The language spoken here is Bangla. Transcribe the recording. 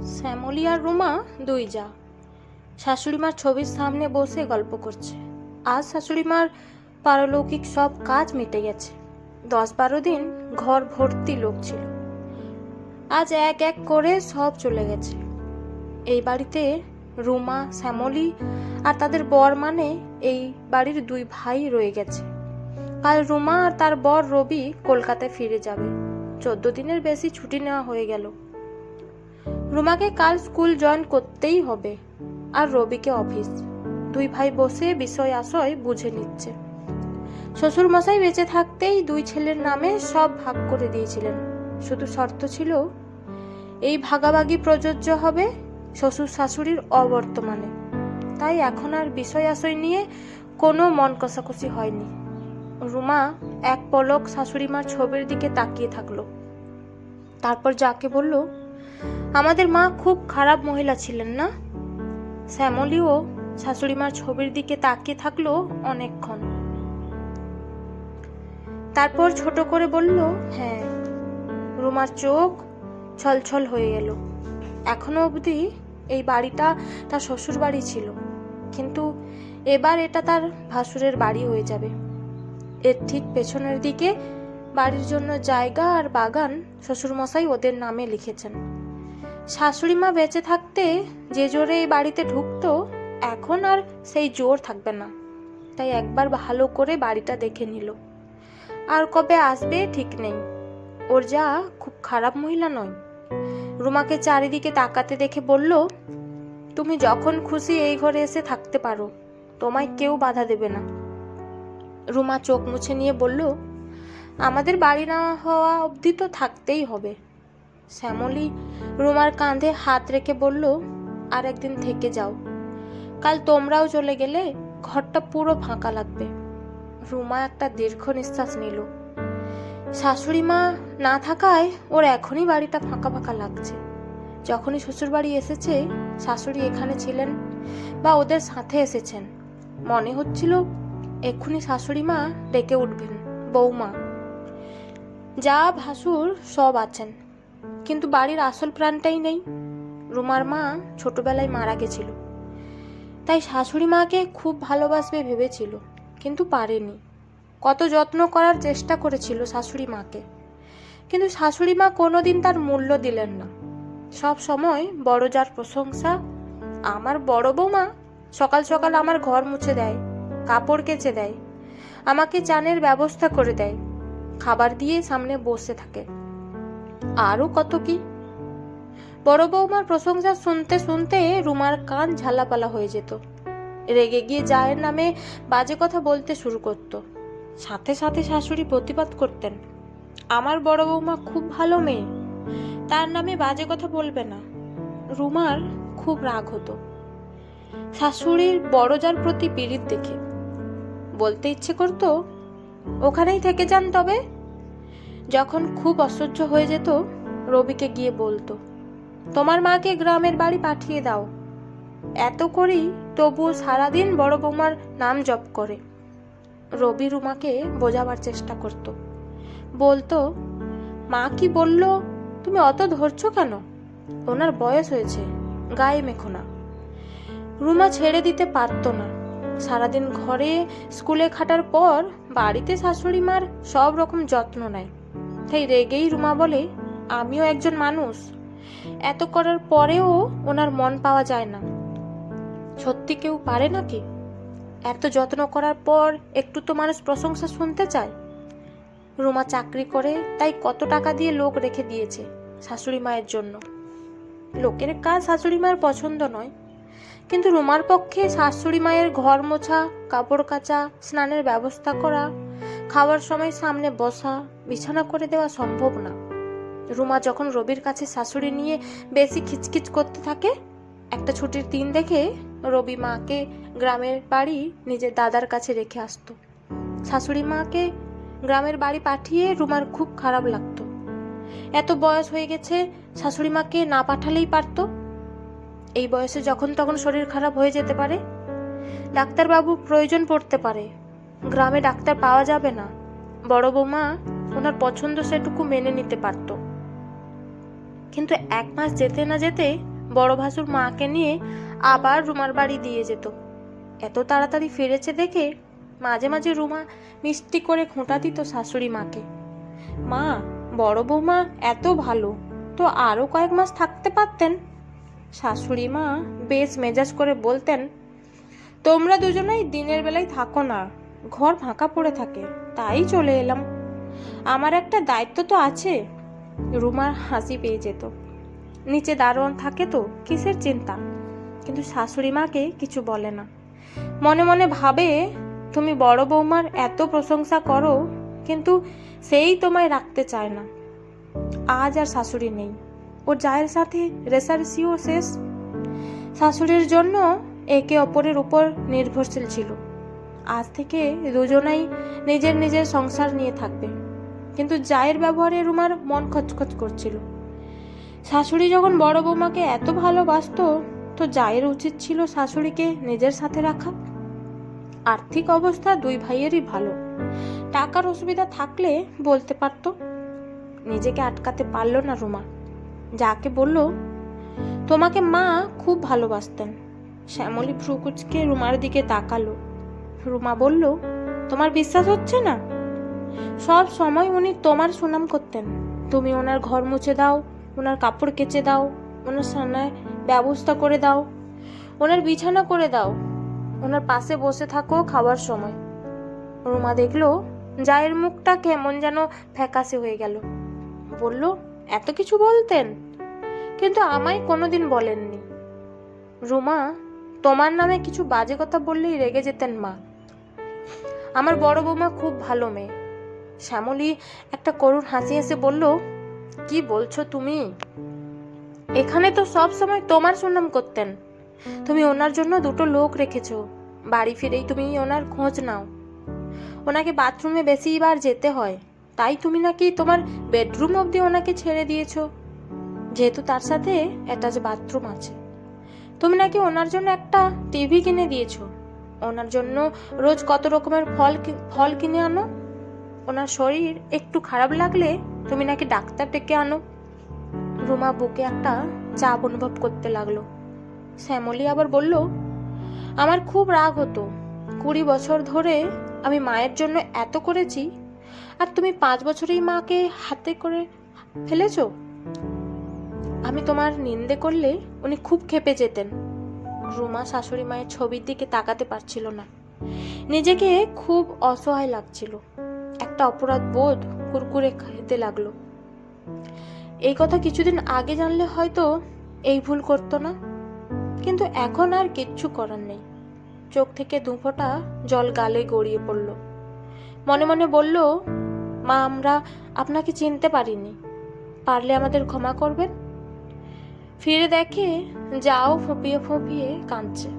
শ্যামলী আর রুমা দুই যা শাশুড়িমার ছবির সামনে বসে গল্প করছে। আজ শাশুড়িমার পারলৌকিক সব কাজ মিটে গেছে। 10-12 দিন ঘর ভর্তি লোক ছিল, আজ এক এক করে সব চলে গেছে। এই বাড়িতে রুমা, শ্যামলী আর তাদের বর, মানে এই বাড়ির দুই ভাই রয়ে গেছে। কাল রুমা আর তার বর রবি কলকাতায় ফিরে যাবে। 14 দিনের বেশি ছুটি নেওয়া হয়ে গেল। রুমাকে কাল স্কুল জয়েন করতেই হবে, আর রবিকে অফিস। দুই ভাই বসে বিষয় আশয় বুঝে নিচ্ছে। শ্বশুর মশাই বেঁচে থাকতেই দুই ছেলের নামে সব ভাগ করে দিয়েছিলেন। শুধু শর্ত ছিল, এই ভাগাভাগি প্রযোজ্য হবে শ্বশুর শাশুড়ির অবর্তমানে। তাই এখন আর বিষয় আশয় নিয়ে কোনো মন কষাকষি হয়নি। রুমা এক পলক শাশুড়িমার ছবির দিকে তাকিয়ে থাকলো, তারপর যাকে বলল, আমাদের মা খুব খারাপ মহিলা ছিলেন না? শ্যামলীও শাশুড়িমার ছবির দিকে তাকিয়ে থাকলো অনেকক্ষণ, তারপর ছোট করে বলল, হ্যাঁ। রুমার চোখ ছলছল হয়ে গেল। এখনো অবধি এই বাড়িটা তার শ্বশুর বাড়ি ছিল, কিন্তু এবার এটা তার ভাসুরের বাড়ি হয়ে যাবে। এর ঠিক পেছনের দিকে বাড়ির জন্য জায়গা আর বাগান শ্বশুরমশাই ওদের নামে লিখেছেন। শাশুড়িমা বেঁচে থাকতে যে জোরে এই বাড়িতে ঢুকতো, এখন আর সেই জোর থাকবে না। তাই একবার ভালো করে বাড়িটা দেখে নিল। আর কবে আসবে ঠিক নেই। ওর যা খুব খারাপ মহিলা নয়। রুমাকে চারিদিকে তাকাতে দেখে বলল, তুমি যখন খুশি এই ঘরে এসে থাকতে পারো, তোমায় কেউ বাধা দেবে না। রুমা চোখ মুছে নিয়ে বলল, আমাদের বাড়ি না হওয়া অবধি তো থাকতেই হবে। শ্যামলী রুমার কাঁধে হাত রেখে বলল, আর একদিন থেকে যাও। কাল তোমরাও চলে গেলে ঘরটা পুরো ফাঁকা লাগবে। রুমা একটা দীর্ঘ নিঃশ্বাস নিল। শাশুড়ি মা না থাকায় ওর এখনই বাড়িটা ফাঁকা ফাঁকা লাগছে। যখনই শ্বশুর বাড়ি এসেছে, শাশুড়ি এখানে ছিলেন বা ওদের সাথে এসেছেন, মনে হচ্ছিল এক্ষুনি শাশুড়ি মা ডেকে উঠবেন, বৌমা। যা ভাসুর সব আছেন, কিন্তু বাড়ির আসল প্রাণটাই নেই। রুমার মা ছোটবেলায় মারা গেছিল, তাই শাশুড়ি মাকে খুব ভালোবাসবে ভেবেছিল, কিন্তু পারেনি। কত যত্ন করার চেষ্টা করেছিল শাশুড়ি মাকে, কিন্তু শাশুড়ি মা কোনোদিন তার মূল্য দিলেন না। সব সময় বড় যার প্রশংসা। আমার বড় বৌমা সকাল সকাল আমার ঘর মুছে দেয়, কাপড় কেচে দেয়, আমাকে চানের ব্যবস্থা করে দেয়, খাবার দিয়ে সামনে বসে থাকে, আরও কত কি। বড় বৌমার প্রশংসা শুনতে শুনতে রুমার কান ঝালাপালা হয়ে যেত। রেগে গিয়ে জায়ের নামে বাজে কথা বলতে শুরু করত। সাথে সাথে শাশুড়ি প্রতিবাদ করতেন, আমার বড় বৌমা খুব ভালো মেয়ে, তার নামে বাজে কথা বলবে না। রুমার খুব রাগ হতো শাশুড়ির বড় যার প্রতি পীড়িত দেখে। বলতে ইচ্ছে করতো, ওখানেই থেকে যান তবে। যখন খুব অসহ্য হয়ে যেত, রবিকে গিয়ে বলতো, তোমার মাকে গ্রামের বাড়ি পাঠিয়ে দাও। এত করি তবুও সারাদিন বড় বৌমার নাম জপ করে। রবি রুমাকে বোঝাবার চেষ্টা করত, বলতো, মা কি বলল, তুমি অত ধরছো কেন? ওনার বয়স হয়েছে, গায়ে মেখো না। রুমা ছেড়ে দিতে পারতো না। সারাদিন ঘরে স্কুলে খাটার পর বাড়িতে শাশুড়ি মার সব রকম যত্ন নেয়। তাই রেগেই রুমা বলে, আমিও একজন মানুষ, এত করার পরেও ওনার মন পাওয়া যায় না। সত্যি কেউ পারে নাকি? এত যত্ন করার পর একটু তো মানুষ প্রশংসা শুনতে চায়। রুমা চাকরি করে, তাই কত টাকা দিয়ে লোক রেখে দিয়েছে শাশুড়ি মায়ের জন্য। লোকের কাজ শাশুড়ি মায়ের পছন্দ নয়, কিন্তু রুমার পক্ষে শাশুড়ি মায়ের ঘর মোছা, কাপড় কাচা, স্নানের ব্যবস্থা করা, খাওয়ার সময় সামনে বসা, বিছানা করে দেওয়া সম্ভব না। রুমা যখন রবির কাছে শাশুড়ি নিয়ে বেশি খিচখিচ করতে থাকে, একটা ছুটির দিন দেখে রবি মাকে গ্রামের বাড়ি নিজের দাদার কাছে রেখে আসতো। শাশুড়ি মাকে গ্রামের বাড়ি পাঠিয়ে রুমার খুব খারাপ লাগতো। এত বয়স হয়ে গেছে, শাশুড়ি মাকে না পাঠালেই পারতো। এই বয়সে যখন তখন শরীর খারাপ হয়ে যেতে পারে, ডাক্তারবাবু প্রয়োজন পড়তে পারে, গ্রামে ডাক্তার পাওয়া যাবে না। বড় বৌমা ওনার পছন্দ সেটুকু মেনে নিতে পারত, কিন্তু 1 মাস যেতে না যেতে বড় ভাসুর মাকে নিয়ে আবার রুমার বাড়ি দিয়ে যেত। এত তাড়াতাড়ি ফিরেছে দেখে মাঝে মাঝে রুমা মিষ্টি করে খোঁটা দিত শাশুড়ি মাকে। মা, বড় বৌমা এত ভালো, তো আরও কয়েক মাস থাকতে পারতেন। শাশুড়ি মা বেশ মেজাজ করে বলতেন, তোমরা দুজনেই দিনের বেলায় থাকো না, ঘর ফাঁকা পড়ে থাকে, তাই চলে এলাম। আমার একটা দায়িত্ব তো আছে। রুমার হাসি পেয়ে যেত। নিচে দারোয়ান থাকে তো কিসের চিন্তা, কিন্তু শাশুড়ি মাকে কিছু বলে না। মনে মনে ভাবে, তুমি বড় বৌমার এত প্রশংসা করো, কিন্তু সেই তোমায় রাখতে চায় না। আজ আর শাশুড়ি নেই, ওর জায়ের সাথে রেষারেষিও শেষ। শাশুড়ির জন্য একে অপরের উপর নির্ভরশীল ছিল। আজ থেকে দুজনেই নিজের নিজের সংসার নিয়ে থাকবে। কিন্তু জায়ের ব্যবহারে রুমার মন খচখচ করছিল। শাশুড়ি যখন বড় বৌমাকে এত ভালোবাসতো, তো জায়ের উচিত ছিল শাশুড়িকে নিজের সাথে রাখা। আর্থিক অবস্থা দুই ভাইয়েরই ভালো, টাকার অসুবিধা থাকলে বলতে পারত। নিজেকে আটকাতে পারল না রুমা। যাকে বলল, তোমাকে মা খুব ভালোবাসতেন। শ্যামলী ভ্রুকুচকে রুমার দিকে তাকালো। রুমা বলল, তোমার বিশ্বাস হচ্ছে না? সব সময় উনি তোমার সুনাম করতেন। তুমি ওনার ঘর মুছে দাও, ওনার কাপড় কেচে দাও, ওনার স্নানের ব্যবস্থা করে দাও, ওনার বিছানা করে দাও, ওনার পাশে বসে থাকো খাওয়ার সময়। রুমা দেখলো জায়ের মুখটা কেমন যেন ফ্যাকাশে হয়ে গেল। বলল, এত কিছু বলতেন, কিন্তু আমায় কোনোদিন বলেননি। রুমা, তোমার নামে কিছু বাজে কথা বললেই রেগে যেতেন মা। আমার বড় বৌমা খুব ভালো মেয়ে। শ্যামলী একটা করুণ হাসি হেসে বলল, কি বলছো তুমি? এখানে তো সব সময় তোমার সুনাম করতেন। তুমি ওনার জন্য দুটো লোক রেখেছো। বাড়ি ফিরেই তুমি ওনার খোঁজ নাও। ওনাকে বাথরুমে বেশিবার যেতে হয়, তাই তুমি নাকি তোমার বেডরুম অবধি ওনাকে ছেড়ে দিয়েছো, যেহেতু তার সাথে অ্যাটাচ বাথরুম আছে। তুমি নাকি ওনার জন্য একটা টিভি কিনে দিয়েছো। ওনার জন্য রোজ কত রকমের ফল কিনে আনো। ওনার শরীর একটু খারাপ লাগলে তুমি নাকি ডাক্তার ডেকে আনো। রুমা বুকে একটা চাপ অনুভব করতে লাগলো। শ্যামলী আবার বলল, আমার খুব রাগ হতো। 20 বছর ধরে আমি মায়ের জন্য এত করেছি, আর তুমি 5 বছরেই মাকে হাতে করে ফেলেছো। আমি তোমার নিন্দে করলে উনি খুব ক্ষেপে যেতেন। রুমা শাশুড়ি মায়ের ছবির দিকে তাকাতে পারছিল না। নিজেকে খুব অসহায় লাগছিল। একটা অপরাধ বোধ কুরকুরে খেতে লাগলো। এই কথা কিছুদিন আগে জানলে হয়তো এই ভুল করতো না, কিন্তু এখন আর কিচ্ছু করার নেই। চোখ থেকে 2 ফোঁটা জল গালে গড়িয়ে পড়ল। মনে মনে বলল, মা, আমরা আপনাকে চিনতে পারিনি, পারলে আমাদের ক্ষমা করবেন। ফিরে দেখে যাও ফুঁপিয়ে ফুঁপিয়ে কাঁদছে।